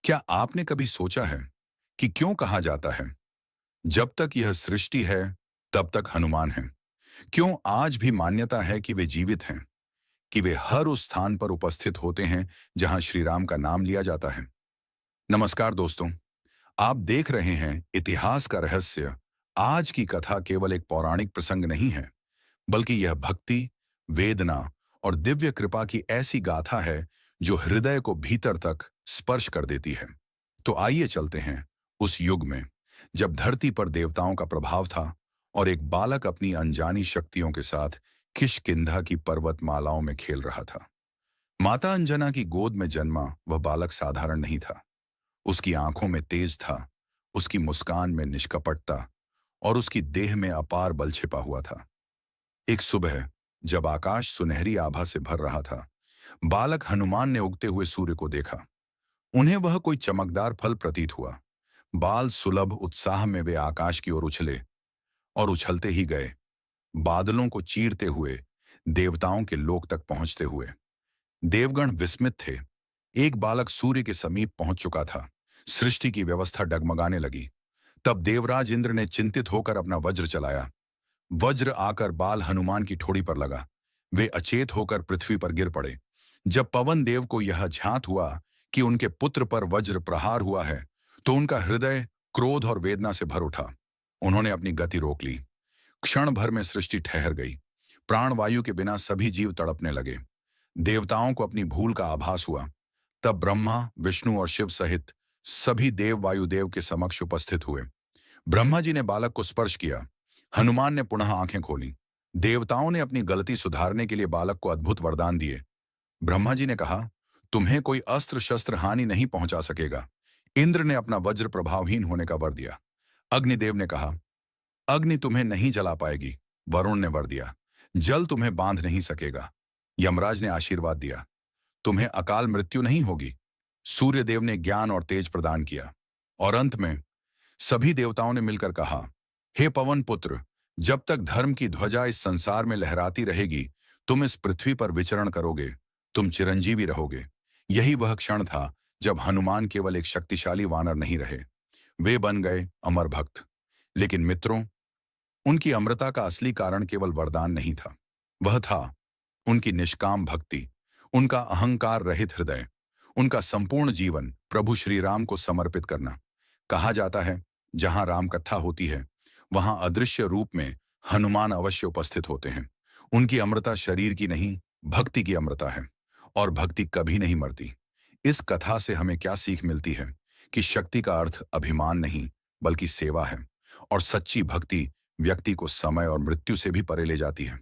क्या आपने कभी सोचा है कि क्यों कहा जाता है जब तक यह सृष्टि है तब तक हनुमान है? क्यों आज भी मान्यता है कि वे जीवित हैं, कि वे हर उस स्थान पर उपस्थित होते हैं जहां श्री राम का नाम लिया जाता है? नमस्कार दोस्तों, आप देख रहे हैं इतिहास का रहस्य। आज की कथा केवल एक पौराणिक प्रसंग नहीं है, बल्कि यह भक्ति, वेदना और दिव्य कृपा की ऐसी गाथा है जो हृदय को भीतर तक स्पर्श कर देती है। तो आइए चलते हैं उस युग में जब धरती पर देवताओं का प्रभाव था और एक बालक अपनी अनजानी शक्तियों के साथ किष्किंधा की पर्वतमालाओं में खेल रहा था। माता अंजना की गोद में जन्मा वह बालक साधारण नहीं था। उसकी आंखों में तेज था, उसकी मुस्कान में निष्कपटता और उसकी देह में अपार बल छिपा हुआ था। एक सुबह जब आकाश सुनहरी आभा से भर रहा था, बालक हनुमान ने उगते हुए सूर्य को देखा। उन्हें वह कोई चमकदार फल प्रतीत हुआ। बाल सुलभ उत्साह में वे आकाश की ओर उछले और उछलते ही गए, बादलों को चीरते हुए, देवताओं के लोक तक पहुंचते हुए। देवगण विस्मित थे। एक बालक सूर्य के समीप पहुंच चुका था। सृष्टि की व्यवस्था डगमगाने लगी। तब देवराज इंद्र ने चिंतित होकर अपना वज्र चलाया। वज्र आकर बाल हनुमान की ठोड़ी पर लगा। वे अचेत होकर पृथ्वी पर गिर पड़े। जब पवन देव को यह झांत हुआ कि उनके पुत्र पर वज्र प्रहार हुआ है, तो उनका हृदय क्रोध और वेदना से भर उठा। उन्होंने अपनी गति रोक ली। क्षण भर में सृष्टि ठहर गई। प्राणवायु के बिना सभी जीव तड़पने लगे। देवताओं को अपनी भूल का आभास हुआ। तब ब्रह्मा, विष्णु और शिव सहित सभी देव वायुदेव के समक्ष उपस्थित हुए। ब्रह्मा जी ने बालक को स्पर्श किया। हनुमान ने पुनः आंखें खोली। देवताओं ने अपनी गलती सुधारने के लिए बालक को अद्भुत वरदान दिए। ब्रह्मा जी ने कहा, तुम्हें कोई अस्त्र शस्त्र हानि नहीं पहुंचा सकेगा। इंद्र ने अपना वज्र प्रभावहीन होने का वर दिया। अग्निदेव ने कहा, अग्नि तुम्हें नहीं जला पाएगी। वरुण ने वर दिया, जल तुम्हें बांध नहीं सकेगा। यमराज ने आशीर्वाद दिया, तुम्हें अकाल मृत्यु नहीं होगी। सूर्यदेव ने ज्ञान और तेज प्रदान किया। और अंत में सभी देवताओं ने मिलकर कहा, हे पवन पुत्र, जब तक धर्म की ध्वजा इस संसार में लहराती रहेगी, तुम इस पृथ्वी पर विचरण करोगे, तुम चिरंजीवी रहोगे। यही वह क्षण था जब हनुमान केवल एक शक्तिशाली वानर नहीं रहे, वे बन गए अमर भक्त। लेकिन मित्रों, उनकी अमरता का असली कारण केवल वरदान नहीं था। वह था उनकी निष्काम भक्ति, उनका अहंकार रहित हृदय, उनका संपूर्ण जीवन प्रभु श्री राम को समर्पित करना। कहा जाता है, जहां राम कथा होती है, वहां अदृश्य रूप में हनुमान अवश्य उपस्थित होते हैं। उनकी अमरता शरीर की नहीं, भक्ति की अमरता है। और भक्ति कभी नहीं मरती। इस कथा से हमें क्या सीख मिलती है? कि शक्ति का अर्थ अभिमान नहीं, बल्कि सेवा है। और सच्ची भक्ति व्यक्ति को समय और मृत्यु से भी परे ले जाती है।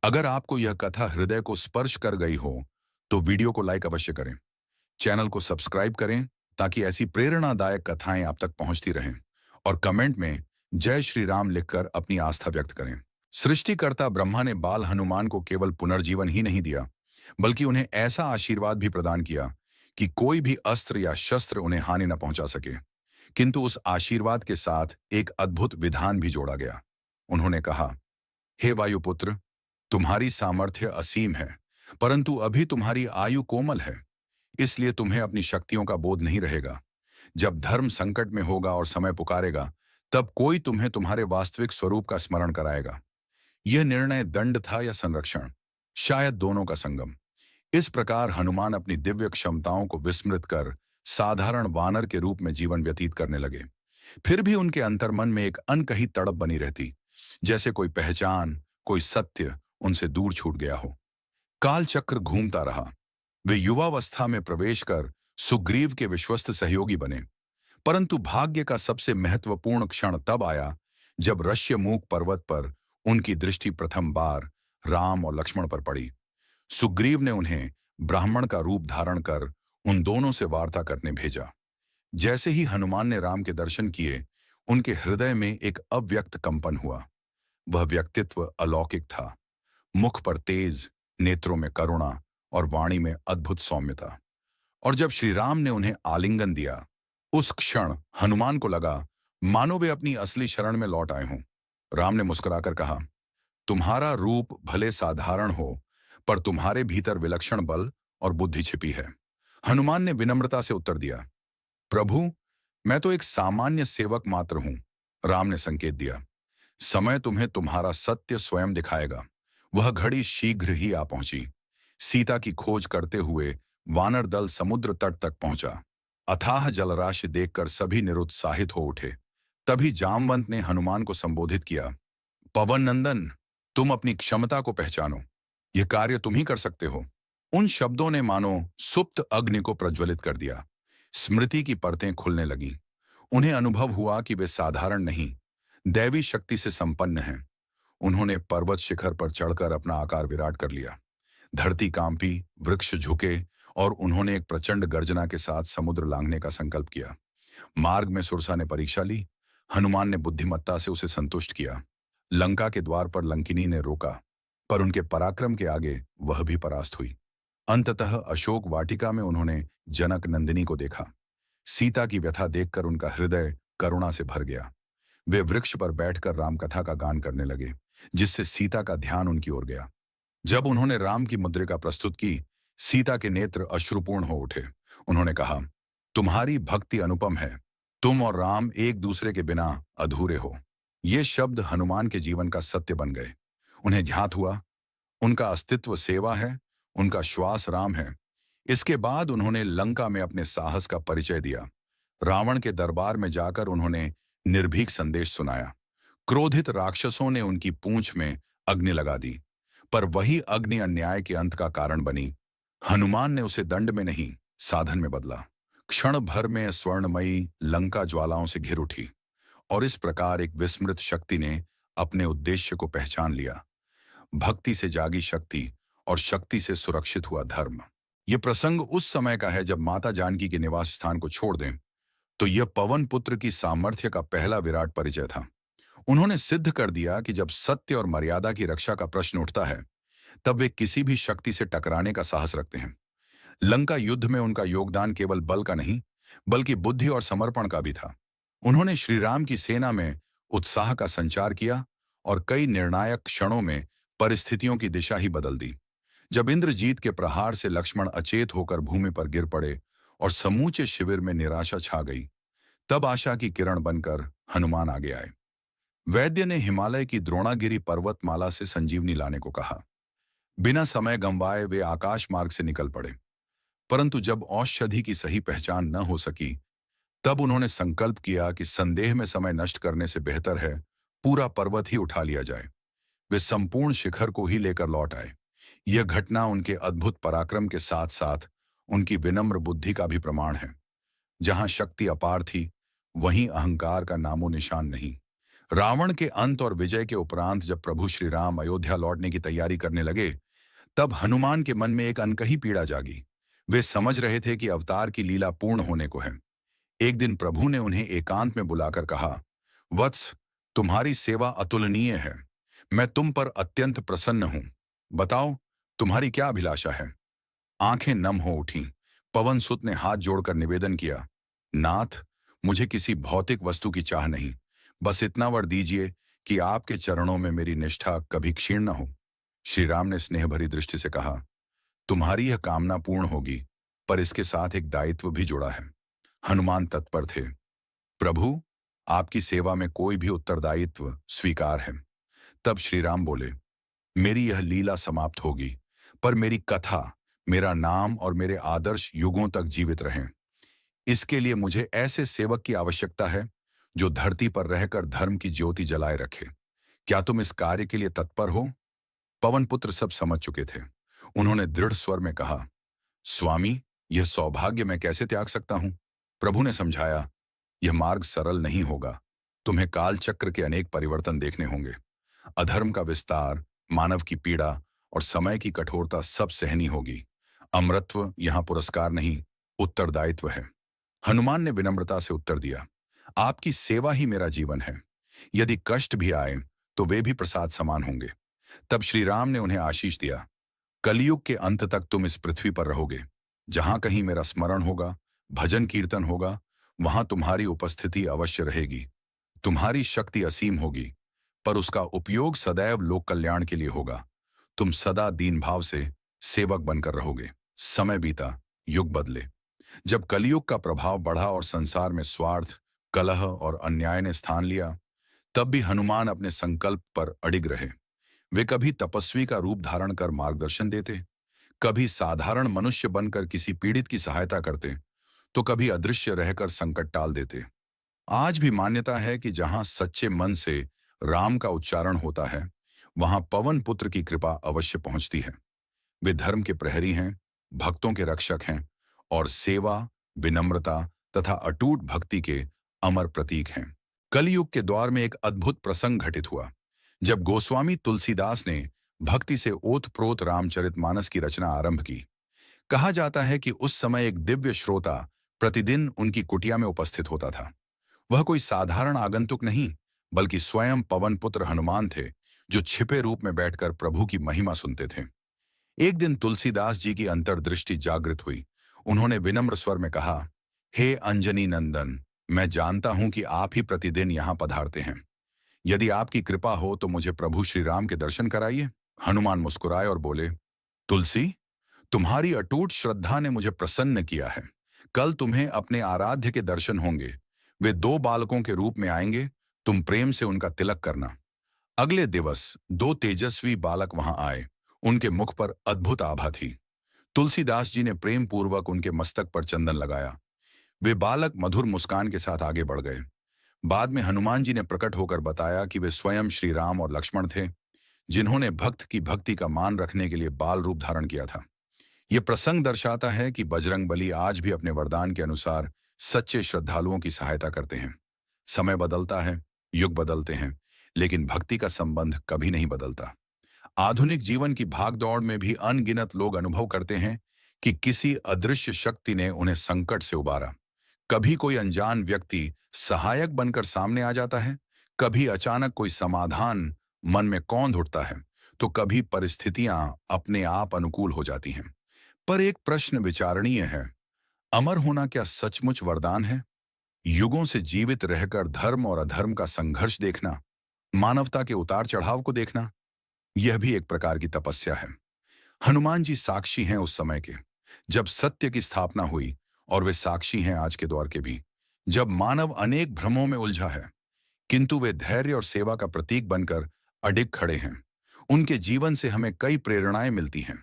अगर आपको यह कथा हृदय को स्पर्श कर गई हो, तो वीडियो को लाइक अवश्य करें, चैनल को सब्सक्राइब करें, ताकि ऐसी प्रेरणादायक कथाएं आप तक पहुंचती रहें। और कमेंट में जय श्री राम लिखकर अपनी आस्था व्यक्त करें। सृष्टिकर्ता ब्रह्मा ने बाल हनुमान को केवल पुनर्जीवन ही नहीं दिया, बल्कि उन्हें ऐसा आशीर्वाद भी प्रदान किया कि कोई भी अस्त्र या शस्त्र उन्हें हानि न पहुंचा सके। किंतु उस आशीर्वाद के साथ एक अद्भुत विधान भी जोड़ा गया। उन्होंने कहा, हे वायुपुत्र, तुम्हारी सामर्थ्य असीम है, परंतु अभी तुम्हारी आयु कोमल है, इसलिए तुम्हें अपनी शक्तियों का बोध नहीं रहेगा। जब धर्म संकट में होगा और समय पुकारेगा, तब कोई तुम्हें तुम्हारे वास्तविक स्वरूप का स्मरण कराएगा। यह निर्णय दंड था या संरक्षण? शायद दोनों का संगम। इस प्रकार हनुमान अपनी दिव्य क्षमताओं को विस्मृत कर साधारण वानर के रूप में जीवन व्यतीत करने लगे। फिर भी उनके अंतर्मन में एक अनकही तड़प बनी रहती, जैसे कोई पहचान, कोई सत्य उनसे दूर छूट गया हो। काल चक्र घूमता रहा। वे युवावस्था में प्रवेश कर सुग्रीव के विश्वस्त सहयोगी बने। परंतु भाग्य का सबसे महत्वपूर्ण क्षण तब आया जब ऋष्यमूक पर्वत पर उनकी दृष्टि प्रथम बार राम और लक्ष्मण पर पड़ी। सुग्रीव ने उन्हें ब्राह्मण का रूप धारण कर उन दोनों से वार्ता करने भेजा। जैसे ही हनुमान ने राम के दर्शन किए, उनके हृदय में एक अव्यक्त कंपन हुआ। वह व्यक्तित्व अलौकिक था। मुख पर तेज, नेत्रों में करुणा और वाणी में अद्भुत सौम्यता। और जब श्री राम ने उन्हें आलिंगन दिया, उस क्षण हनुमान को लगा मानो वे अपनी असली शरण में लौट आए हों। राम ने मुस्कुराकर कहा, तुम्हारा रूप भले साधारण हो, पर तुम्हारे भीतर विलक्षण बल और बुद्धि छिपी है। हनुमान ने विनम्रता से उत्तर दिया, प्रभु, मैं तो एक सामान्य सेवक मात्र हूं, राम ने संकेत दिया। समय तुम्हें तुम्हारा सत्य स्वयं दिखाएगा। वह घड़ी शीघ्र ही आ पहुंची। सीता की खोज करते हुए वानर दल समुद्र तट तक पहुंचा। अथाह जलराशि देखकर सभी निरुत्साहित हो उठे। तभी जामवंत ने हनुमान को संबोधित किया। पवन नंदन, तुम अपनी क्षमता को पहचानो। यह कार्य तुम ही कर सकते हो। उन शब्दों ने मानो सुप्त अग्नि को प्रज्वलित कर दिया। स्मृति की परतें खुलने लगीं। उन्हें अनुभव हुआ कि वे साधारण नहीं, दैवी शक्ति से संपन्न हैं। उन्होंने पर्वत शिखर पर चढ़कर अपना आकार विराट कर लिया। धरती कांपी, वृक्ष झुके और उन्होंने एक प्रचंड गर्जना के साथ समुद्र लांघने का संकल्प किया। मार्ग में सुरसा ने परीक्षा ली। हनुमान ने बुद्धिमत्ता से उसे संतुष्ट किया। लंका के द्वार पर लंकिनी ने रोका, पर उनके पराक्रम के आगे वह भी परास्त हुई। अंततः अशोक वाटिका में उन्होंने जनक नंदिनी को देखा। सीता की व्यथा देखकर उनका हृदय करुणा से भर गया। वे वृक्ष पर बैठकर रामकथा का गान करने लगे, जिससे सीता का ध्यान उनकी ओर गया। जब उन्होंने राम की मुद्रिका प्रस्तुत की, सीता के नेत्र अश्रुपूर्ण हो उठे। उन्होंने कहा, तुम्हारी भक्ति अनुपम है। तुम और राम एक दूसरे के बिना अधूरे हो। ये शब्द हनुमान के जीवन का सत्य बन गए। उन्हें ध्यात हुआ, उनका अस्तित्व सेवा है, उनका श्वास राम है। इसके बाद उन्होंने लंका में अपने साहस का परिचय दिया। रावण के दरबार में जाकर उन्होंने निर्भीक संदेश सुनाया। क्रोधित राक्षसों ने उनकी पूंछ में अग्नि लगा दी, पर वही अग्नि अन्याय के अंत का कारण बनी। हनुमान ने उसे दंड में नहीं, साधन में बदला। क्षण भर में स्वर्णमयी लंका ज्वालाओं से घिर उठी, और इस प्रकार एक विस्मृत शक्ति ने अपने उद्देश्य को पहचान लिया। भक्ति से जागी शक्ति और शक्ति से सुरक्षित हुआ धर्म। यह प्रसंग उस समय का है जब माता जानकी के निवास स्थान को छोड़ दें, तो यह पवन पुत्र की सामर्थ्य का पहला विराट परिचय था। उन्होंने सिद्ध कर दिया कि जब सत्य और मर्यादा की रक्षा का प्रश्न उठता है, तब वे किसी भी शक्ति से टकराने का साहस रखते हैं। लंका युद्ध में उनका योगदान केवल बल का नहीं, बल्कि बुद्धि और समर्पण का भी था। उन्होंने श्री राम की सेना में उत्साह का संचार किया और कई निर्णायक क्षणों में परिस्थितियों की दिशा ही बदल दी। जब इंद्रजीत के प्रहार से लक्ष्मण अचेत होकर भूमि पर गिर पड़े और समूचे शिविर में निराशा छा गई, तब आशा की किरण बनकर हनुमान आगे आए। वैद्य ने हिमालय की द्रोणागिरी पर्वतमाला से संजीवनी लाने को कहा। बिना समय गंवाए वे आकाश मार्ग से निकल पड़े। परंतु जब औषधि की सही पहचान न हो सकी, तब उन्होंने संकल्प किया कि संदेह में समय नष्ट करने से बेहतर है पूरा पर्वत ही उठा लिया जाए। वे संपूर्ण शिखर को ही लेकर लौट आए। यह घटना उनके अद्भुत पराक्रम के साथ साथ उनकी विनम्र बुद्धि का भी प्रमाण है। जहां शक्ति अपार थी, वहीं अहंकार का नामो निशान नहीं। रावण के अंत और विजय के उपरांत जब प्रभु श्री राम अयोध्या लौटने की तैयारी करने लगे, तब हनुमान के मन में एक अनकही पीड़ा जागी। वे समझ रहे थे कि अवतार की लीला पूर्ण होने को है। एक दिन प्रभु ने उन्हें एकांत में बुलाकर कहा, वत्स, तुम्हारी सेवा अतुलनीय है। मैं तुम पर अत्यंत प्रसन्न हूं। बताओ, तुम्हारी क्या अभिलाषा है? आंखें नम हो उठीं। पवन सुत ने हाथ जोड़कर निवेदन किया, नाथ, मुझे किसी भौतिक वस्तु की चाह नहीं। बस इतना वर दीजिए कि आपके चरणों में मेरी निष्ठा कभी क्षीण न हो। श्री राम ने स्नेह भरी दृष्टि से कहा, तुम्हारी यह कामना पूर्ण होगी, पर इसके साथ एक दायित्व भी जुड़ा है। हनुमान तत्पर थे। प्रभु, आपकी सेवा में कोई भी उत्तरदायित्व स्वीकार है। तब श्री राम बोले, मेरी यह लीला समाप्त होगी, पर मेरी कथा, मेरा नाम और मेरे आदर्श युगों तक जीवित रहें। इसके लिए मुझे ऐसे सेवक की आवश्यकता है जो धरती पर रहकर धर्म की ज्योति जलाए रखे। क्या तुम इस कार्य के लिए तत्पर हो? पवन पुत्र सब समझ चुके थे। उन्होंने दृढ़ स्वर में कहा, स्वामी, यह सौभाग्य मैं कैसे त्याग सकता हूं? प्रभु ने समझाया, यह मार्ग सरल नहीं होगा। तुम्हें काल चक्र के अनेक परिवर्तन देखने होंगे। अधर्म का विस्तार, मानव की पीड़ा और समय की कठोरता सब सहनी होगी। अमरत्व यहां पुरस्कार नहीं, उत्तरदायित्व है। हनुमान ने विनम्रता से उत्तर दिया, आपकी सेवा ही मेरा जीवन है। यदि कष्ट भी आए तो वे भी प्रसाद समान होंगे। तब श्री राम ने उन्हें आशीष दिया, कलयुग के अंत तक तुम इस पृथ्वी पर रहोगे। जहां कहीं मेरा स्मरण होगा, भजन कीर्तन होगा, वहां तुम्हारी उपस्थिति अवश्य रहेगी। तुम्हारी शक्ति असीम होगी, पर उसका उपयोग सदैव लोक कल्याण के लिए होगा। तुम सदा दीन भाव से सेवक बनकर रहोगे। समय बीता, युग बदले। जब कलयुग का प्रभाव बढ़ा और संसार में स्वार्थ, कलह और अन्याय ने स्थान लिया, तब भी हनुमान अपने संकल्प पर अडिग रहे। वे कभी तपस्वी का रूप धारण कर मार्गदर्शन देते, कभी साधारण मनुष्य बनकर किसी पीड़ित की सहायता करते, तो कभी अदृश्य रहकर संकट टाल देते। आज भी मान्यता है कि जहां सच्चे मन से राम का उच्चारण होता है, वहां पवन पुत्र की कृपा अवश्य पहुंचती है। वे धर्म के प्रहरी हैं, भक्तों के रक्षक हैं और सेवा, विनम्रता तथा अटूट भक्ति के अमर प्रतीक हैं। कलयुग के दौर में एक अद्भुत प्रसंग घटित हुआ, जब गोस्वामी तुलसीदास ने भक्ति से ओतप्रोत रामचरितमानस की रचना आरंभ की। कहा जाता है कि उस समय एक दिव्य श्रोता प्रतिदिन उनकी कुटिया में उपस्थित होता था। वह कोई साधारण आगंतुक नहीं, बल्कि स्वयं पवन पुत्र हनुमान थे, जो छिपे रूप में बैठकर प्रभु की महिमा सुनते थे। एक दिन तुलसीदास जी की अंतर्दृष्टि जागृत हुई। उन्होंने विनम्र स्वर में कहा, हे अंजनी नंदन, मैं जानता हूं कि आप ही प्रतिदिन यहां पधारते हैं। यदि आपकी कृपा हो तो मुझे प्रभु श्री राम के दर्शन कराइए। हनुमान मुस्कुराए और बोले, तुलसी, तुम्हारी अटूट श्रद्धा ने मुझे प्रसन्न किया है। कल तुम्हें अपने आराध्य के दर्शन होंगे। वे दो बालकों के रूप में आएंगे, तुम प्रेम से उनका तिलक करना। अगले दिवस दो तेजस्वी बालक वहां आए। उनके मुख पर अद्भुत आभा थी। तुलसीदास जी ने प्रेम पूर्वक उनके मस्तक पर चंदन लगाया। वे बालक मधुर मुस्कान के साथ आगे बढ़ गए। बाद में हनुमान जी ने प्रकट होकर बताया कि वे स्वयं श्री राम और लक्ष्मण थे, जिन्होंने भक्त की भक्ति का मान रखने के लिए बाल रूप धारण किया था। यह प्रसंग दर्शाता है कि बजरंगबली आज भी अपने वरदान के अनुसार सच्चे श्रद्धालुओं की सहायता करते हैं। समय बदलता है, युग बदलते हैं, लेकिन भक्ति का संबंध कभी नहीं बदलता। आधुनिक जीवन की भागदौड़ में भी अनगिनत लोग अनुभव करते हैं कि किसी अदृश्य शक्ति ने उन्हें संकट से उबारा। कभी कोई अनजान व्यक्ति सहायक बनकर सामने आ जाता है, कभी अचानक कोई समाधान मन में कौंध उठता है, तो कभी परिस्थितियां अपने आप अनुकूल हो जाती हैं। पर एक प्रश्न विचारणीय है, अमर होना क्या सचमुच वरदान है? युगों से जीवित रहकर धर्म और अधर्म का संघर्ष देखना, मानवता के उतार चढ़ाव को देखना, यह भी एक प्रकार की तपस्या है। हनुमान जी साक्षी हैं उस समय के, जब सत्य की स्थापना हुई, और वे साक्षी हैं आज के दौर के भी, जब मानव अनेक भ्रमों में उलझा है, किंतु वे धैर्य और सेवा का प्रतीक बनकर अडिग खड़े हैं। उनके जीवन से हमें कई प्रेरणाएं मिलती हैं।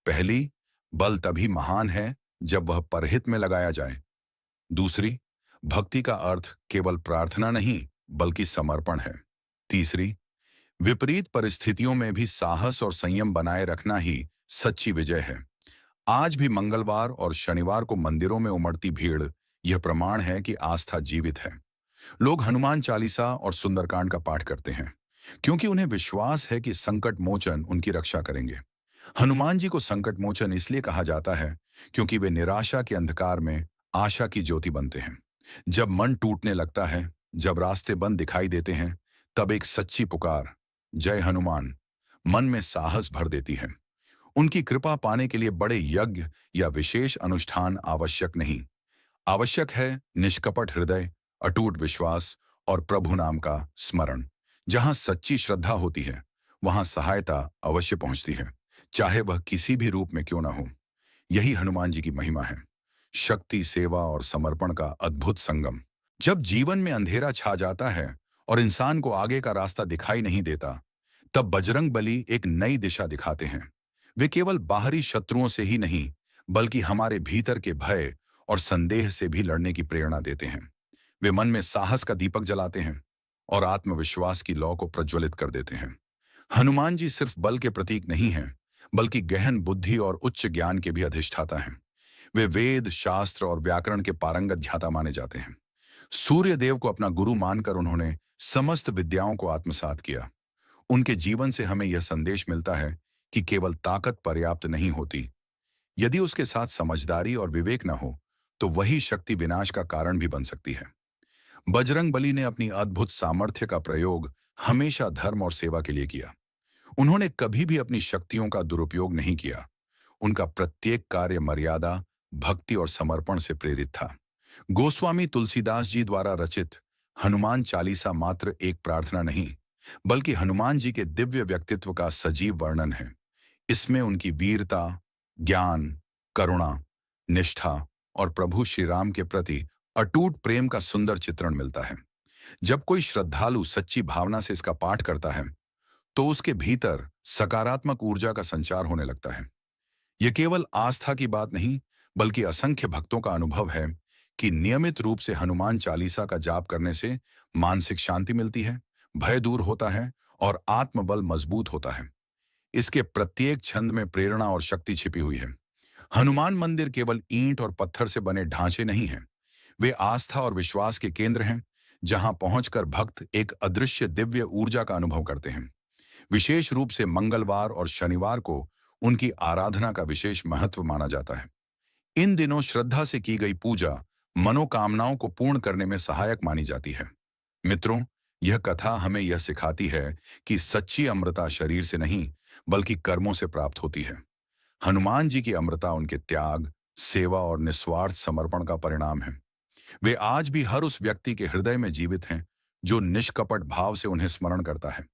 पहली, बल तभी महान है जब वह परहित में लगाया जाए। दूसरी, भक्ति का अर्थ केवल प्रार्थना नहीं, बल्कि समर्पण है। तीसरी, विपरीत परिस्थितियों में भी साहस और संयम बनाए रखना ही सच्ची विजय है। आज भी मंगलवार और शनिवार को मंदिरों में उमड़ती भीड़ यह प्रमाण है कि आस्था जीवित है। लोग हनुमान चालीसा और सुंदरकांड का पाठ करते हैं, क्योंकि उन्हें विश्वास है कि संकट मोचन उनकी रक्षा करेंगे। हनुमान जी को संकट मोचन इसलिए कहा जाता है क्योंकि वे निराशा के अंधकार में आशा की ज्योति बनते हैं। जब मन टूटने लगता है, जब रास्ते बंद दिखाई देते हैं, तब एक सच्ची पुकार, जय हनुमान, मन में साहस भर देती है। उनकी कृपा पाने के लिए बड़े यज्ञ या विशेष अनुष्ठान आवश्यक नहीं। आवश्यक है निष्कपट हृदय, अटूट विश्वास और प्रभु नाम का स्मरण। जहां सच्ची श्रद्धा होती है, वहां सहायता अवश्य पहुंचती है, चाहे वह किसी भी रूप में क्यों ना हो। यही हनुमान जी की महिमा है, शक्ति, सेवा और समर्पण का अद्भुत संगम। जब जीवन में अंधेरा छा जाता है और इंसान को आगे का रास्ता दिखाई नहीं देता, तब बजरंग बली एक नई दिशा दिखाते हैं। वे केवल बाहरी शत्रुओं से ही नहीं, बल्कि हमारे भीतर के भय और संदेह से भी लड़ने की प्रेरणा देते हैं। वे मन में साहस का दीपक जलाते हैं और आत्मविश्वास की लौ को प्रज्वलित कर देते हैं। हनुमान जी सिर्फ बल के प्रतीक नहीं हैं, बल्कि गहन बुद्धि और उच्च ज्ञान के भी अधिष्ठाता हैं। वे वेद, शास्त्र और व्याकरण के पारंगत ध्याता माने जाते हैं। सूर्य देव को अपना गुरु मानकर उन्होंने समस्त विद्याओं को आत्मसात किया। उनके जीवन से हमें यह संदेश मिलता है कि केवल ताकत पर्याप्त नहीं होती। यदि उसके साथ समझदारी और विवेक न हो, तो वही शक्ति विनाश का कारण भी बन सकती है। बजरंग बली ने अपनी अद्भुत सामर्थ्य का प्रयोग हमेशा धर्म और सेवा के लिए किया। उन्होंने कभी भी अपनी शक्तियों का दुरुपयोग नहीं किया। उनका प्रत्येक कार्य मर्यादा, भक्ति और समर्पण से प्रेरित था। गोस्वामी तुलसीदास जी द्वारा रचित हनुमान चालीसा मात्र एक प्रार्थना नहीं, बल्कि हनुमान जी के दिव्य व्यक्तित्व का सजीव वर्णन है। इसमें उनकी वीरता, ज्ञान, करुणा, निष्ठा और प्रभु श्री राम के प्रति अटूट प्रेम का सुंदर चित्रण मिलता है। जब कोई श्रद्धालु सच्ची भावना से इसका पाठ करता है तो उसके भीतर सकारात्मक ऊर्जा का संचार होने लगता है। यह केवल आस्था की बात नहीं, बल्कि असंख्य भक्तों का अनुभव है कि नियमित रूप से हनुमान चालीसा का जाप करने से मानसिक शांति मिलती है, भय दूर होता है और आत्मबल मजबूत होता है। इसके प्रत्येक छंद में प्रेरणा और शक्ति छिपी हुई है। हनुमान मंदिर केवल ईंट और पत्थर से बने ढांचे नहीं हैं। वे आस्था और विश्वास के केंद्र हैं, जहां पहुंचकर भक्त एक अदृश्य दिव्य ऊर्जा का अनुभव करते हैं। विशेष रूप से मंगलवार और शनिवार को उनकी आराधना का विशेष महत्व माना जाता है। इन दिनों श्रद्धा से की गई पूजा मनोकामनाओं को पूर्ण करने में सहायक मानी जाती है। मित्रों, यह कथा हमें यह सिखाती है कि सच्ची अमृता शरीर से नहीं, बल्कि कर्मों से प्राप्त होती है। हनुमान जी की अमृता उनके त्याग, सेवा और निस्वार्थ समर्पण का परिणाम है। वे आज भी हर उस व्यक्ति के हृदय में जीवित हैं जो निष्कपट भाव से उन्हें स्मरण करता है।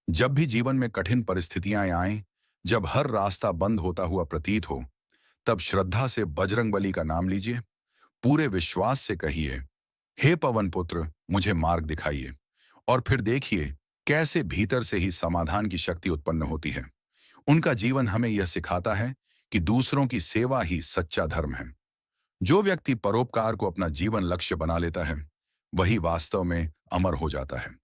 जब भी जीवन में कठिन परिस्थितियां आएं, जब हर रास्ता बंद होता हुआ प्रतीत हो, तब श्रद्धा से बजरंगबली का नाम लीजिए। पूरे विश्वास से कहिए, हे पवन पुत्र, मुझे मार्ग दिखाइए। और फिर देखिए कैसे भीतर से ही समाधान की शक्ति उत्पन्न होती है। उनका जीवन हमें यह सिखाता है कि दूसरों की सेवा ही सच्चा धर्म है। जो व्यक्ति परोपकार को अपना जीवन लक्ष्य बना लेता है, वही वास्तव में अमर हो जाता है।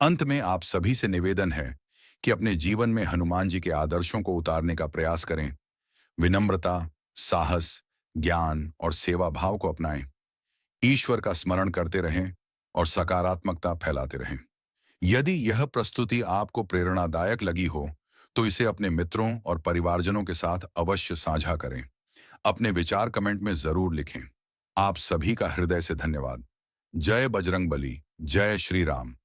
अंत में आप सभी से निवेदन है कि अपने जीवन में हनुमान जी के आदर्शों को उतारने का प्रयास करें। विनम्रता, साहस, ज्ञान और सेवा भाव को अपनाएं। ईश्वर का स्मरण करते रहें और सकारात्मकता फैलाते रहें। यदि यह प्रस्तुति आपको प्रेरणादायक लगी हो, तो इसे अपने मित्रों और परिवारजनों के साथ अवश्य साझा करें। अपने विचार कमेंट में जरूर लिखें। आप सभी का हृदय से धन्यवाद। जय बजरंगबली, जय श्री राम।